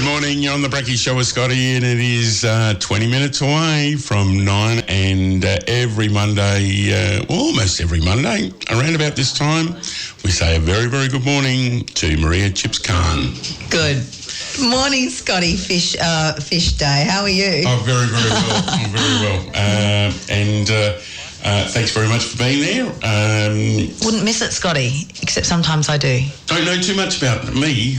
morning, you're on the Brekky Show with Scotty, and it is 20 minutes away from 9, and every Monday, almost every Monday, around about this time, we say a very, very good morning to Maria Chips Khan. Good morning, Scotty. Fish Day. How are you? Oh, very, very well. I'm very well. Thanks very much for being there. Wouldn't miss it, Scotty, except sometimes I do. Don't know too much about me,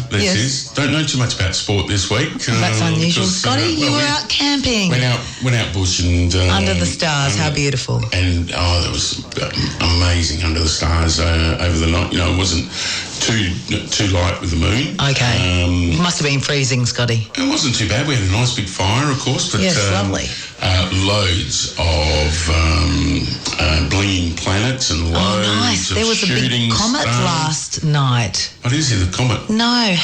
Don't know too much about sport this week. That's unusual. Scotty, you were out camping. Went out bush and... under the stars, how beautiful. And, that was amazing under the stars over the night. You know, it wasn't too light with the moon. Okay. It must have been freezing, Scotty. It wasn't too bad. We had a nice big fire, of course. But, yes, lovely. Loads of blinging planets and loads of there was a big comet last night. What is it, the comet? No, I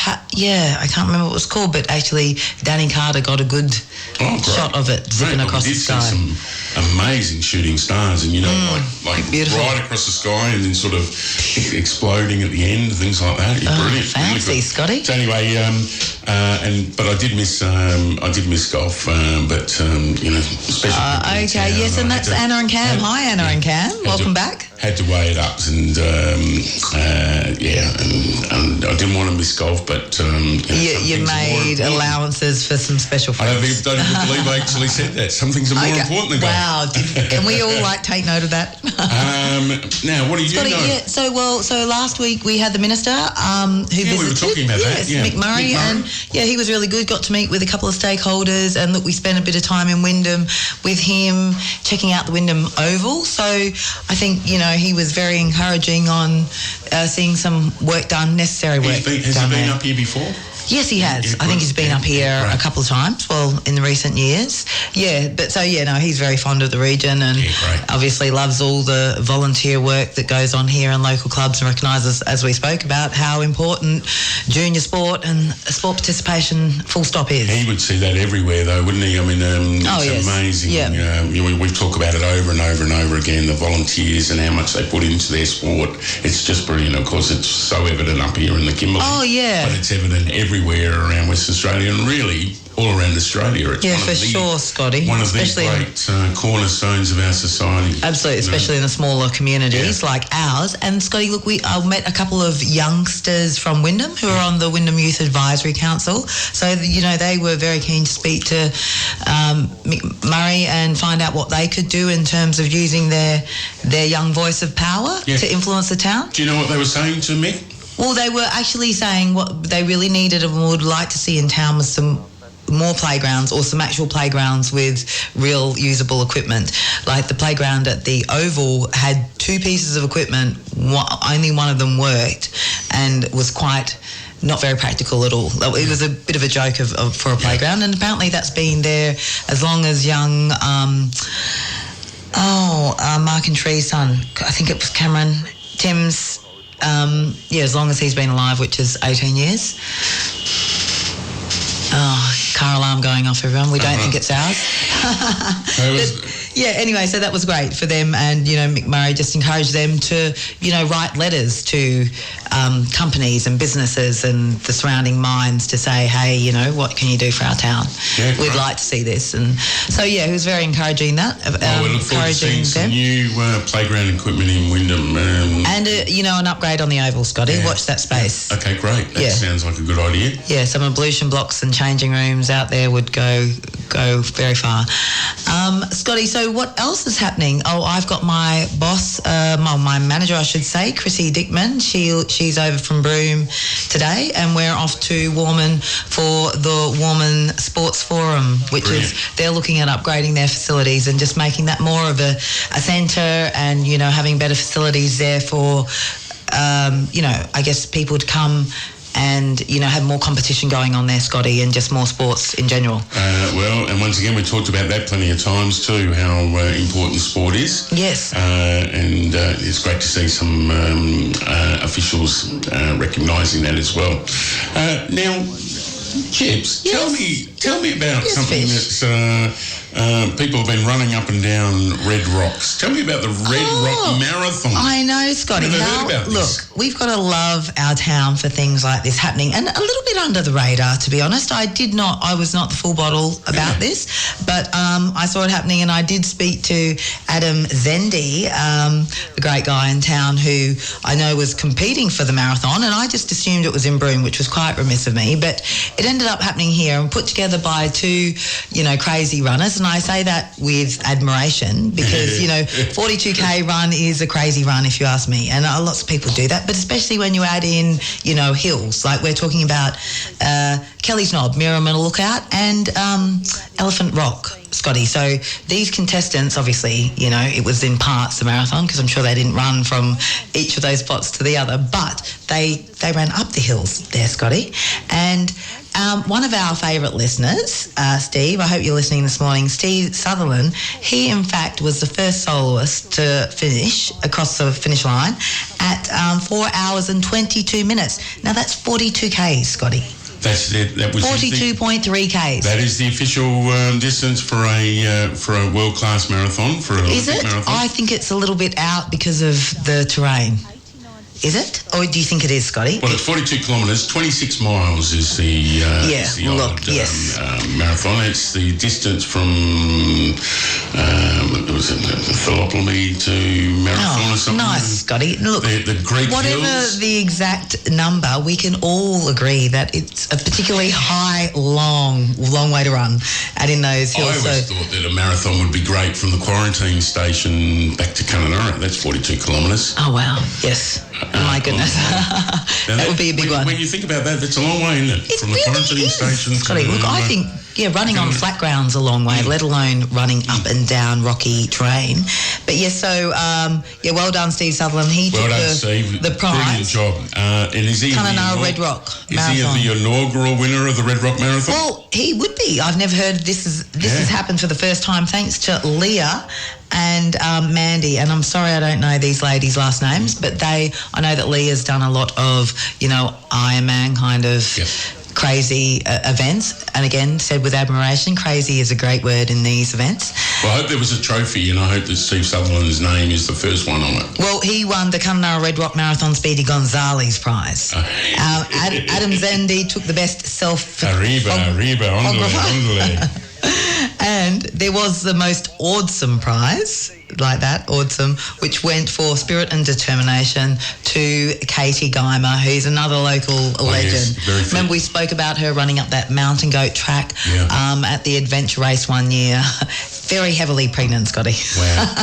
can't remember what it was called, but actually Danny Carter got a good shot of it zipping across the sky. See some amazing shooting stars, and like beautiful. Right across the sky, and then sort of exploding at the end, things like that. Brilliant, fancy, really Scotty. So anyway, but I did miss golf, but especially. Okay, yes, and that's Anna and Cam. Hi, Anna and Cam. Welcome back. Had to weigh it up, and and I didn't want to miss golf, but you made allowances for some special friends. I don't even believe I actually said that. Some things are more important than golf. Wow, can we all take note of that? Now, what do you know? Yeah, so last week we had the minister who visited. We were talking about that. Yeah, Mick Murray, and he was really good. Got to meet with a couple of stakeholders, and look, we spent a bit of time in Wyndham with him, checking out the Wyndham Oval. So I think he was very encouraging on seeing some work done, necessary work. Has he been up here before? Yes, he has. I think he's been up here a couple of times, in the recent years. Yeah, but he's very fond of the region, and obviously loves all the volunteer work that goes on here in local clubs, and recognises, as we spoke about, how important junior sport and sport participation full stop is. He would see that everywhere, though, wouldn't he? I mean, it's amazing. Yeah. We talk about it over and over and over again, the volunteers and how much they put into their sport. It's just brilliant. Of course, it's so evident up here in the Kimberley. Oh, yeah. But it's evident everywhere around Western Australia, and really all around Australia. It's sure, Scotty. One of the great cornerstones of our society. Absolutely, especially in the smaller communities like ours. And Scotty, look, I met a couple of youngsters from Wyndham who are on the Wyndham Youth Advisory Council. So, they were very keen to speak to Mick Murray and find out what they could do in terms of using their young voice of power to influence the town. Do you know what they were saying to Mick? Well, they were actually saying what they really needed and would like to see in town was some more playgrounds, or some actual playgrounds with real usable equipment. Like the playground at the Oval had two pieces of equipment, only one of them worked, and was quite not very practical at all. It was a bit of a joke for a playground, and apparently that's been there as long as young Mark and Tree's son, I think it was Cameron, Tim's, as long as he's been alive, which is 18 years. Oh, car alarm going off, everyone. We don't think it's ours. Anyway, so that was great for them, and, Mick Murray just encouraged them to, write letters to companies and businesses and the surrounding mines to say, hey, what can you do for our town? Yeah, we'd like to see this. And so, he was very encouraging that. We look forward to seeing some new playground equipment in Wyndham. And, an upgrade on the Oval, Scotty. Yeah. Watch that space. Yeah. Okay, great. That sounds like a good idea. Yeah, some ablution blocks and changing rooms out there would go very far. Scotty, so what else is happening? Oh, I've got my boss, my manager, I should say, Chrissy Dickman. She's over from Broome today, and we're off to Warman for the Warman Sports Forum, which they're looking at upgrading their facilities and just making that more of a centre, and, having better facilities there for, I guess people to come and, have more competition going on there, Scotty, and just more sports in general. And once again, we talked about that plenty of times too, how important sport is. Yes. And it's great to see some officials recognising that as well. Now, Chips, tell me about something that's people have been running up and down Red Rocks. Tell me about the Red Rock Marathon. I know, Scotty. Have you heard about this? we've got to love our town for things like this happening, and a little bit under the radar, to be honest. I was not the full bottle about this, but I saw it happening, and I did speak to Adam Zendy, the great guy in town who I know was competing for the marathon, and I just assumed it was in Broome, which was quite remiss of me, but it ended up happening here and put together by two, crazy runners, and I say that with admiration because, 42K run is a crazy run if you ask me, and lots of people do that, but especially when you add in, hills, like we're talking about Kelly's Knob, Mirrorman Lookout, and Elephant Rock, Scotty. So these contestants, obviously, it was in parts the marathon because I'm sure they didn't run from each of those spots to the other, but they ran up the hills there, Scotty. And one of our favourite listeners, Steve, I hope you're listening this morning, Steve Sutherland, he in fact was the first soloist to finish across the finish line at 4 hours and 22 minutes. Now that's 42K, Scotty. That's it. That was 42.3 Ks. That is the official distance for a world-class marathon. Is it? Marathon. I think it's a little bit out because of the terrain. Is it? Or do you think it is, Scotty? Well, it's 42 kilometres, 26 miles is the marathon. It's the distance from Philopoli to Marathon or something. Nice, Scotty. Look, the Greek whatever hills. The exact number, we can all agree that it's a particularly high, long way to run out in those hills. I always thought that a marathon would be great from the quarantine station back to Kununurra. That's 42 kilometres. Oh, wow. Yes. My goodness. That would be a big one. When you think about that, that's a long way, isn't it? From the quarantine station. Scotty, look, I think, running on flat ground's a long way, let alone running up and down rocky terrain. But well done, Steve Sutherland. He took the prize. Brilliant job. And is he Red Rock Marathon. Is he the inaugural winner of the Red Rock Marathon? Well, he would be. I've never heard this has happened for the first time, thanks to Leah and Mandy, and I'm sorry I don't know these ladies' last names, but I know that Leah's done a lot of, Ironman kind of crazy events, and again, said with admiration, crazy is a great word in these events. Well, I hope there was a trophy, and I hope that Steve Sutherland's name is the first one on it. Well, he won the Kununurra Red Rock Marathon Speedy Gonzales prize. Adam Zendy took the best Arriba, ondele. And there was the most awesome prize, like that, awesome, which went for spirit and determination to Katie Geier, who's another local legend. Yes, very fit. Remember we spoke about her running up that mountain goat track at the adventure race one year. Very heavily pregnant, Scotty. Wow.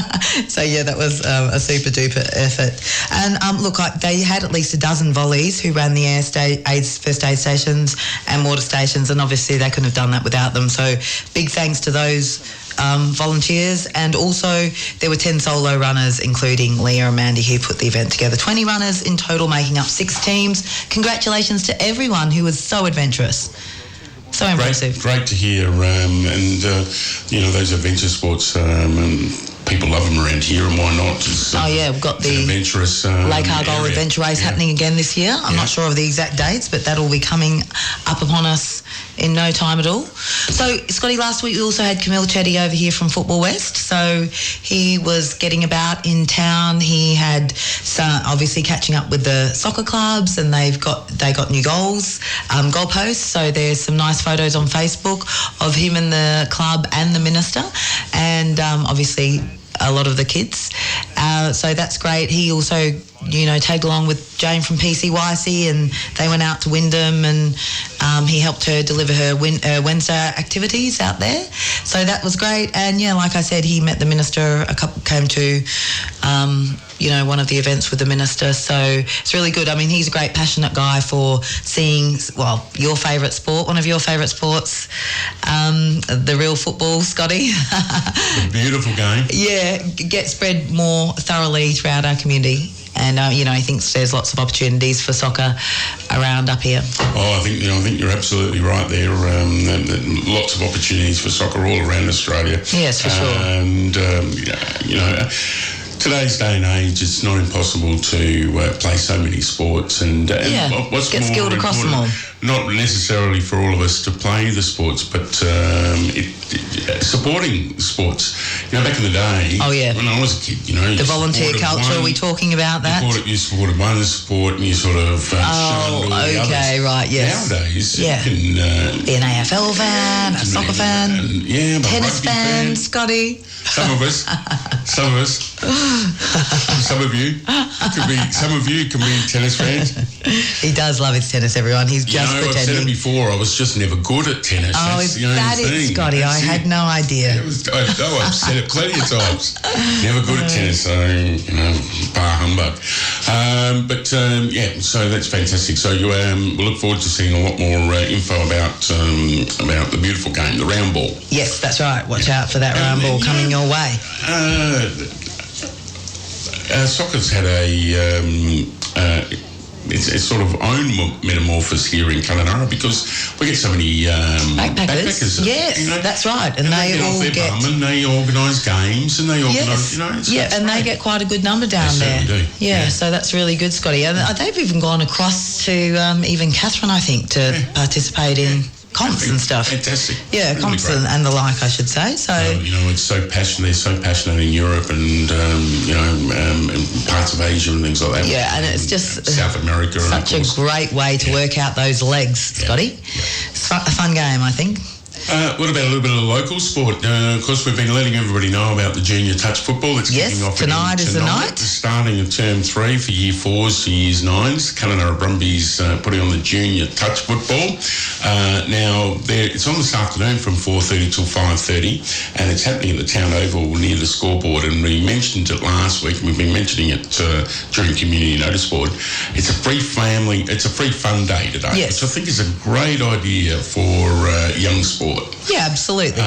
So, that was a super duper effort. And look, they had at least a dozen volleys who ran the first aid stations and water stations, and obviously they couldn't have done that without them. So big thanks to those volunteers, and also there were 10 solo runners, including Leah and Mandy, who put the event together. 20 runners in total, making up 6 teams. Congratulations to everyone who was so adventurous. So impressive. Great to hear, those adventure sports, people love them around here, and why not? We've got the adventurous Lake Argyle Adventure Race happening again this year. I'm not sure of the exact dates, but that'll be coming up upon us in no time at all. So, Scotty, last week we also had Camille Chetty over here from Football West. So he was getting about in town. He had obviously catching up with the soccer clubs, and they got new goalposts. So there's some nice photos on Facebook of him and the club and the minister, and obviously a lot of the kids. So that's great. He also, tagged along with Jane from PCYC, and they went out to Wyndham, and he helped her deliver her Wednesday activities out there. So that was great. And like I said, he met the minister. A couple came to, one of the events with the minister. So it's really good. I mean, he's a great, passionate guy for seeing, your favourite sport, one of your favourite sports, the real football, Scotty. The beautiful game. Yeah, get spread more thoroughly throughout our community. And, he thinks there's lots of opportunities for soccer around up here. Oh, I think you're absolutely right there. Lots of opportunities for soccer all around Australia. Yes, for sure. And, today's day and age, it's not impossible to play so many sports, and what's get more skilled across them all. Not necessarily for all of us to play the sports, but supporting sports. Back in the day, when I was a kid, the volunteer culture. Are we talking about that? You supported one sport, and you sort of shunned all the others. Right, yes. Nowadays, you can be an AFL fan, a soccer fan, tennis fan, Scotty. Some of us. Some of you can be tennis fans. He does love his tennis, everyone. He's just pretending. I've said it before, I was just never good at tennis. That is Scotty. I had no idea. I've said it plenty of times. Never good at tennis, so, bar humbug. So that's fantastic. So we'll look forward to seeing a lot more info about the beautiful game, the round ball. Yes, that's right. Watch out for that round ball coming your way. Soccer's had it's sort of own metamorphosis here in Kununurra because we get so many backpackers. Yes, that's right, and they all get bum and they organise games and they organise. They get quite a good number down there. Do. So that's really good, Scotty. And they've even gone across to even Catherine, I think, to participate in comps and stuff. Fantastic. Yeah, really comps and the like, I should say. So it's so passionate. They're so passionate in Europe and and parts of Asia and things like that. Yeah, and it's just South America. Such a great way to work out those legs, Scotty. It's a fun game, I think. What about a little bit of local sport? Of course, we've been letting everybody know about the junior touch football that's kicking off tonight is the night. Starting of term 3 for year 4s to years 9s. Kununurra Brumbies putting on the junior touch football. It's on this afternoon from 4:30 till 5:30, and it's happening at the Town Oval near the scoreboard. And we mentioned it last week, and we've been mentioning it during Community Notice Board. It's a free fun day today, which I think is a great idea for young sport. Yeah, absolutely.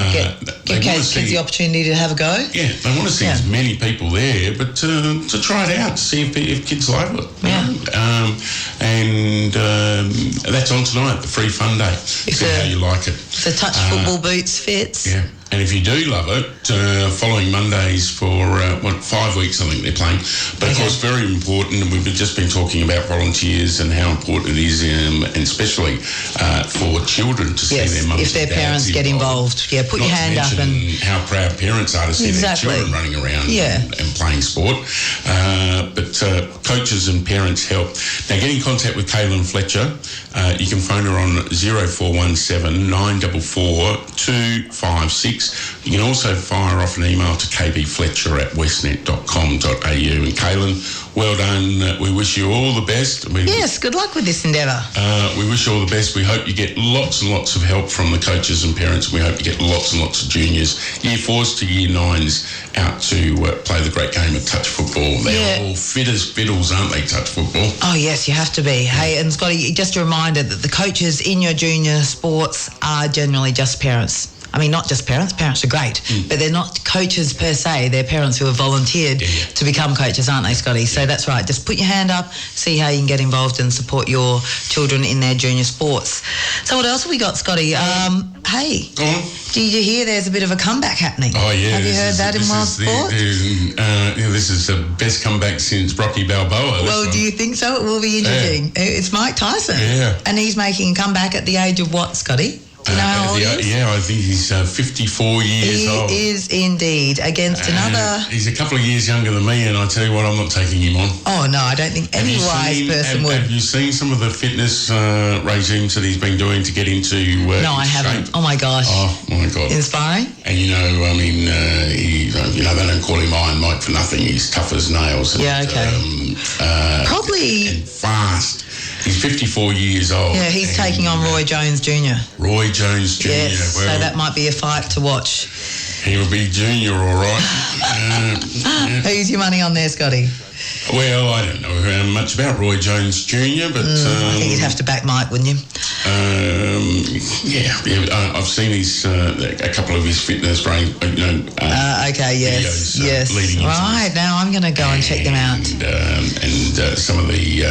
Give kids the opportunity to have a go. Yeah, they want to see as many people there, but to try it out, to see if kids like it. That's on tonight, the free fun day. See how you like it. The touch football boots fits. Yeah. And if you do love it, following Mondays for 5 weeks, I think they're playing. But of course, very important, and we've just been talking about volunteers and how important it is, and especially for children to see their mums if their parents get involved. Yeah, put your hand up and how proud parents are to see their children running around and playing sport. But coaches and parents help. Now, get in contact with Caitlyn Fletcher. You can phone her on 0417 944 256. You can also fire off an email to kbfletcher@westnet.com.au. And Caitlyn, well done. We wish you all the best. Yes, good luck with this endeavour. We wish you all the best. We hope you get lots and lots of help from the coaches and parents. We hope you get lots and lots of juniors, year 4s to year 9s, out to play the great game of touch football. They're all fit as fiddles, aren't they, touch football? Oh, yes, you have to be. Hey, and Scotty, just a reminder that the coaches in your junior sports are generally just parents. I mean, not just parents. Parents are great, but they're not coaches per se. They're parents who have volunteered to become coaches, aren't they, Scotty? So that's right. Just put your hand up, see how you can get involved and support your children in their junior sports. So what else have we got, Scotty? Hey, did you hear there's a bit of a comeback happening? Oh, yeah. Have you heard that in wild sport? This is the best comeback since Brekky Balboa. Well, do you think so? It will be interesting. It's Mike Tyson. Yeah. And he's making a comeback at the age of what, Scotty? Do you know how old he is? Yeah, I think he's 54 years old. He is indeed, against another... He's a couple of years younger than me, and I tell you what, I'm not taking him on. Oh, no, I don't think any wise person would. Have you seen some of the fitness regimes that he's been doing to get into No, I haven't. shape? Oh, my gosh. Oh, my God. Inspiring? And, they don't call him Iron Mike for nothing. He's tough as nails. Yeah, okay. Probably... And fast. He's 54 years old. Yeah, he's taking on Roy Jones Jr. Roy Jones Jr. Yes, so that might be a fight to watch. He'll be junior, all right. Who's your money on there, Scotty? Well, I don't know much about Roy Jones Jr., but... I think you'd have to back Mike, wouldn't you? I've seen his a couple of his fitness videos leading into right. Now I'm going to go and check them out. And some of the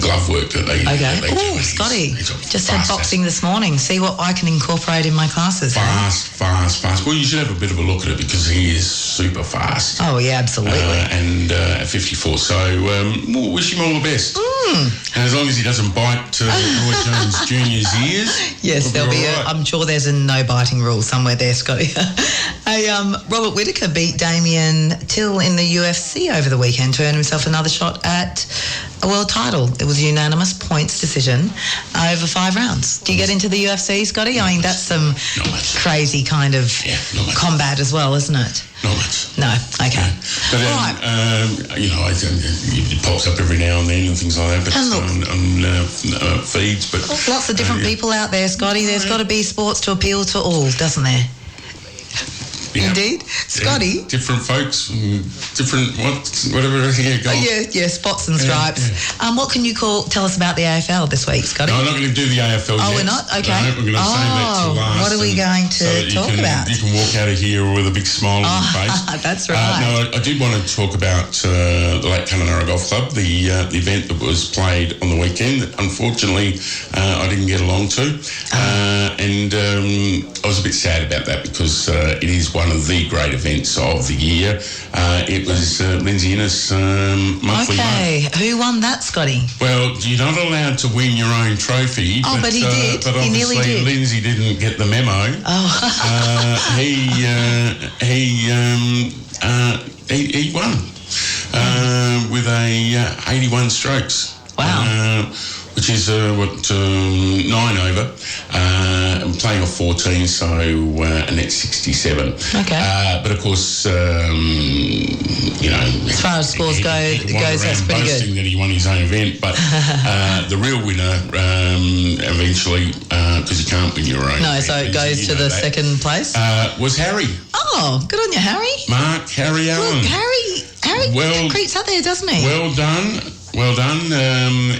glove work that they Oh, Scotty, just had boxing this morning. See what I can incorporate in my classes. Fast. Well, you should have a bit of a look at it because he is super fast. Oh, yeah, absolutely. And at 54. So we'll wish him all the best. And as long as he doesn't bite Roy Jones Jr.'s ears. Yes, there'll be I'm sure there's a no biting rule somewhere there, Scotty. Robert Whittaker beat Damien Till in the UFC over the weekend to earn himself another shot at a world title. It was a unanimous points decision over 5 rounds. Do you get into the UFC, Scotty? I mean, that's some crazy kind of combat as well, isn't it? Not much. No, okay. But it pops up every now and then and things like that. But on feeds. But lots of different people out there, Scotty. There's got to be sports to appeal to all, doesn't there? Yeah. Indeed. Scotty. Different folks, different whatever. Spots and stripes. Yeah. What can you tell us about the AFL this week, Scotty? No, I'm not going to do the AFL yet. Oh, we're not? Okay. No, we're going to save that till last. What are we going to talk about? You can walk out of here with a big smile on your face. That's right. I did want to talk about the Lake Kununurra Golf Club, the event that was played on the weekend that unfortunately I didn't get along to. And I was a bit sad about that because it is one of the great events of the year. It was Lindsay Innes' monthly mug. Who won that, Scotty? Well, you're not allowed to win your own trophy. But he did. But he nearly did. Lindsay didn't get the memo. He won with 81 strokes. Wow. Which is 9 over. I'm playing off 14, so a net 67. Okay. But of course, as far as scores go, that's pretty good. That he won his own event, but the real winner eventually, because you can't win your own. No, so it goes to the second place. Was Harry. Oh, good on you, Harry. Mark Harry Allen. Look, Harry creeps up there, doesn't he? Well done.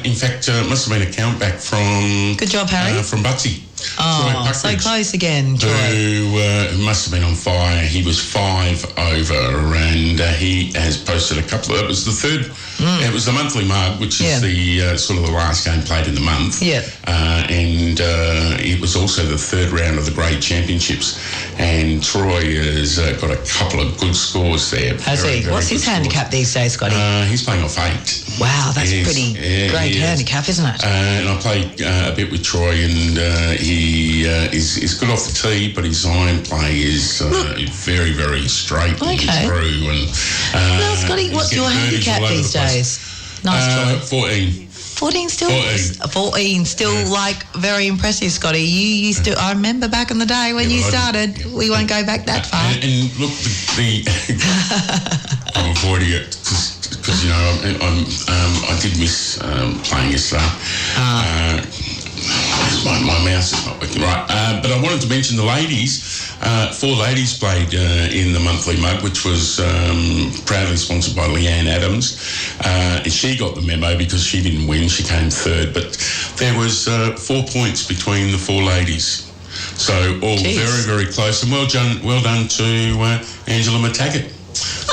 In fact, it must have been a count back from... Good job, Harry. From Butsy. Oh, so close again, Troy. Who must have been on fire. He was 5 over, and he has posted a couple of... It was the third... It was the monthly mug, which is the sort of the last game played in the month. Yeah. And it was also the third round of the grade championships. And Troy has got a couple of good scores there. Has he? What's his handicap these days, Scotty? He's playing off 8. Wow, that's pretty great handicap, isn't it? And I played a bit with Troy, and he is good off the tee, but his iron play is very, very straight and through. And well, Scotty, what's your handicap these days? Nice, Troy. 14. 14 still? 14 still, very impressive, Scotty. You used to... I remember back in the day when you started. We won't go back that far. And look, I'm avoiding it because I did miss playing yesterday. My mouse is not working right. But I wanted to mention the ladies. 4 ladies played in the monthly mug, which was proudly sponsored by Leanne Adams. And she got the memo because she didn't win. She came third. But there was 4 points between the 4 ladies. So all very, very close. And well done to Angela McTaggart.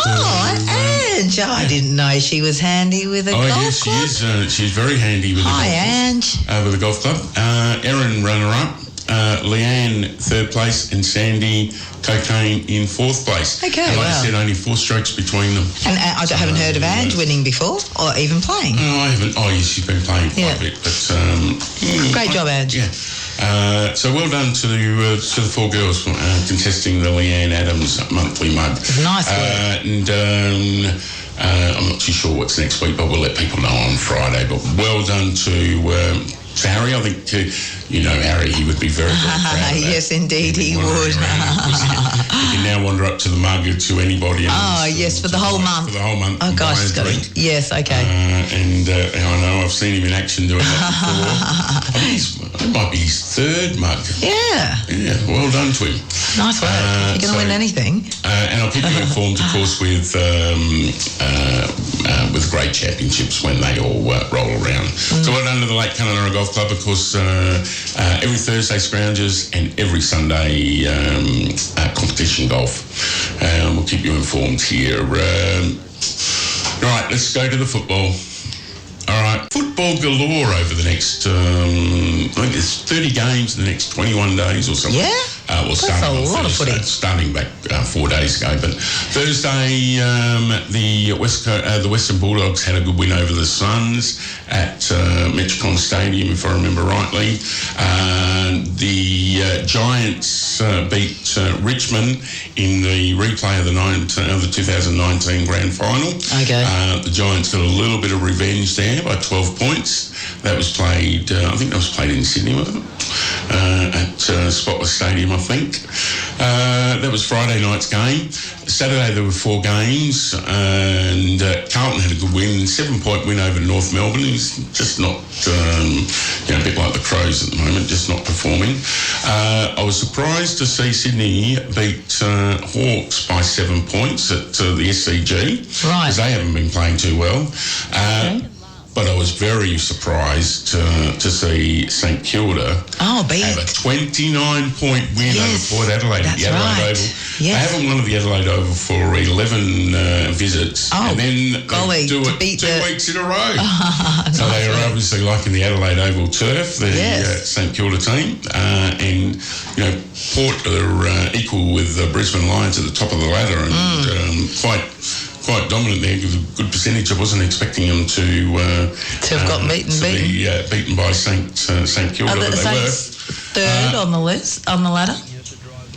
Ange. I didn't know she was handy with a golf club. Yes, she is. She's very handy with a golf club. Hi, Ange. With a golf club. Erin, runner-up. Leanne, 3rd place. And Sandy, Cocaine, in 4th place. Okay, and like I said, only 4 strokes between them. And I haven't heard of Ange winning before, or even playing. No, I haven't. Oh, yes, she's been playing quite a bit. But, great job, Ange. Yeah. So well done to the 4 girls contesting the Leanne Adams monthly mug. Nice work. And I'm not too sure what's next week, but we'll let people know on Friday. But well done to Harry. I think, Harry, he would be very, very proud of that. Yes, indeed, he would. He can now wander up to the mug to anybody. Yes, for the whole month. For the whole month. Oh, gosh, Scotty. Yes, okay. And I know I've seen him in action doing that before. It might be his 3rd mug. Yeah. Yeah, well done to him. Nice work. You're going to win anything. And I'll keep you informed, of course, with with great championships when they all roll around. So well done to the Lake Kununurra Golf Club, of course. Every Thursday scroungers and every Sunday competition golf. We'll keep you informed here. Right, let's go to the football. All right, football galore over the next, I think there's 30 games in the next 21 days or something. Yeah? That's a lot of footy. Starting back 4 days ago. But Thursday, the Western Bulldogs had a good win over the Suns at Metricon Stadium, if I remember rightly. The Giants beat Richmond in the replay of the 2019 Grand Final. Okay. The Giants got a little bit of revenge there by 12 points. That was played, I think that was played in Sydney, wasn't it? At Spotless Stadium, I think. That was Friday night's game. Saturday there were 4 games, and Carlton had a good win, 7-point win over North Melbourne. He's just not, a bit like the Crows at the moment, just not performing. I was surprised to see Sydney beat Hawks by 7 points at the SCG. Right. Because they haven't been playing too well. Okay. But I was very surprised to see St Kilda have a 29-point win over Port Adelaide at the Adelaide Oval. Yes. They haven't won at the Adelaide Oval for 11 visits, and then they do it 2 weeks in a row. So they are obviously liking the Adelaide Oval turf, the St Kilda team, and Port are equal with the Brisbane Lions at the top of the ladder, and quite dominant there, with a good percentage. I wasn't expecting them to have got beaten. Be beaten by St Kilda, Are the Saints third on the list, on the ladder?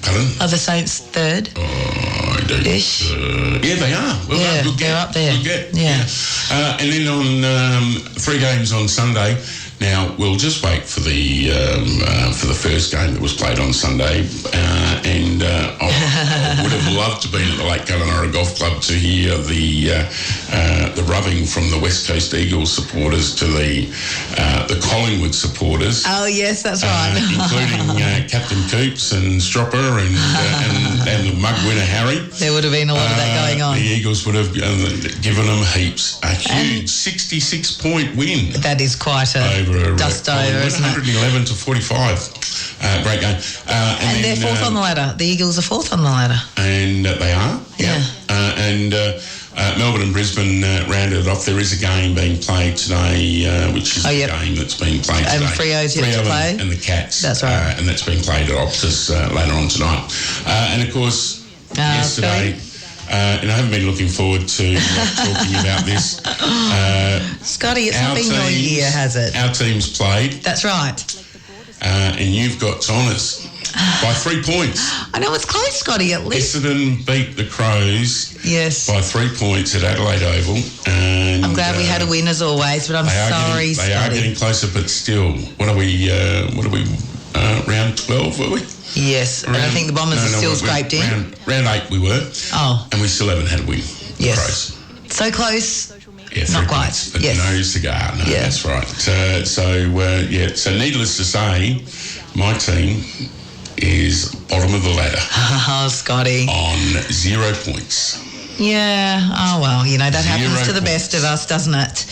Pardon? Are the Saints third? Oh, I don't. Yeah, they are. Well, good they're up there. Good get. Yeah. And then on 3 games on Sunday. Now we'll just wait for the first game that was played on Sunday, and I would have loved to be at the Lake Kununurra Golf Club to hear the rubbing from the West Coast Eagles supporters to the Collingwood supporters. Oh yes, that's right. Including Captain Coops and Stropper and the mug winner Harry. There would have been a lot of that going on. The Eagles would have given them heaps. A huge 66-point win. That is quite a dust over, isn't it? 111 to 45. Great game. And they're fourth on the ladder. The Eagles are fourth on the ladder. And they are. Yeah. And Melbourne and Brisbane rounded it off. There is a game being played today, which is a game that's being played today. And Freo's yet to play. And the Cats. That's right. And that's being played at Optus later on tonight. And of course, yesterday... and I haven't been looking forward to talking about this. Scotty, it's not been your year, has it? Our team's played. That's right. And you've got Toners by 3 points. I know, it's close, Scotty, at least. Essendon beat the Crows by 3 points at Adelaide Oval. And I'm glad we had a win as always, but I'm sorry, Scotty. They are getting closer, but still. What are we, round 12, were we? Yes, and I think the Bombers are still scraped in. Round 8 we were. Oh. And we still haven't had a win. Yes. So close. Yeah, not quite. Points, but no cigar. No, that's right. So needless to say, my team is bottom of the ladder. Oh, Scotty. On 0 points. Yeah. Oh, well, that happens to the best of us, doesn't it?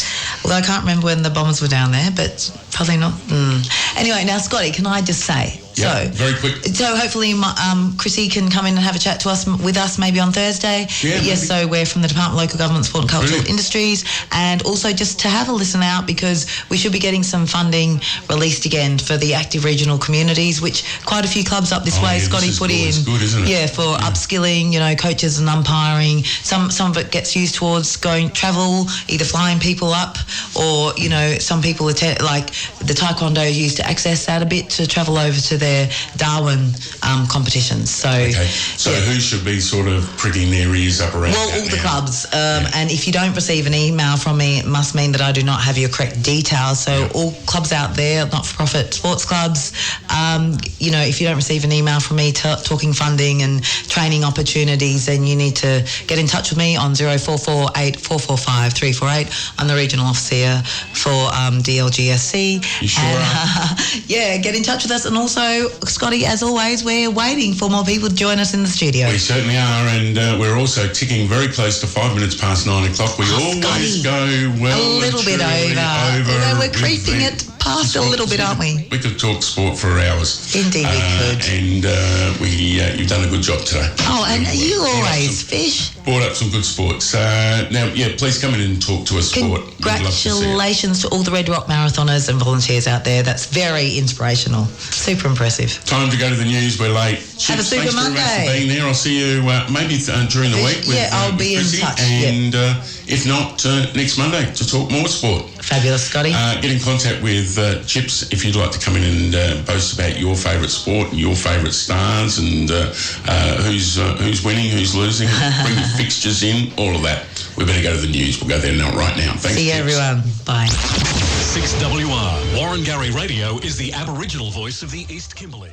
Although I can't remember when the Bombers were down there, but probably not. Anyway, now, Scotty, can I just say... Yeah, very quick. So hopefully Chrissy can come in and have a chat with us maybe on Thursday. Yeah, yes, so we're from the Department of Local Government, Sport and Cultural Industries, and also just to have a listen out, because we should be getting some funding released again for the active regional communities, which quite a few clubs up this way, Scotty put in. Good, isn't it? Yeah, for upskilling, coaches and umpiring. Some of it gets used towards travel, either flying people up, or some people like the Taekwondo used to access that a bit to travel over to their Darwin competitions. So who should be sort of pricking their ears up around all the clubs. And if you don't receive an email from me, it must mean that I do not have your correct details. So all clubs out there, not-for-profit sports clubs, if you don't receive an email from me talking funding and training opportunities, then you need to get in touch with me on 0448 445 348. I'm the regional officer for DLGSC. You sure are? Get in touch with us. And also, Scotty, as always, we're waiting for more people to join us in the studio. We certainly are, and we're also ticking very close to 5 minutes past 9 o'clock. We always Scotty, go well a little bit over. We're creeping it past a little bit, aren't we? We could talk sport for hours. Indeed we could. And you've done a good job today. Oh, and you always fish. Brought up some good sports. Now, please come in and talk to us sport. Congratulations to all the Red Rock marathoners and volunteers out there. That's very inspirational. Super impressive. Time to go to the news. We're late. Have a super Monday. Thanks for being there. I'll see you maybe during the week. I'll be in touch. And if not, next Monday to talk more sport. Fabulous, Scotty. Get in contact with Chips if you'd like to come in and boast about your favourite sport, your favourite stars, and who's winning, who's losing. Bring your fixtures in, all of that. We better go to the news. We'll go there right now. Thanks. See you, everyone. Bye. 6WR Warren Gary Radio is the Aboriginal voice of the East Kimberley.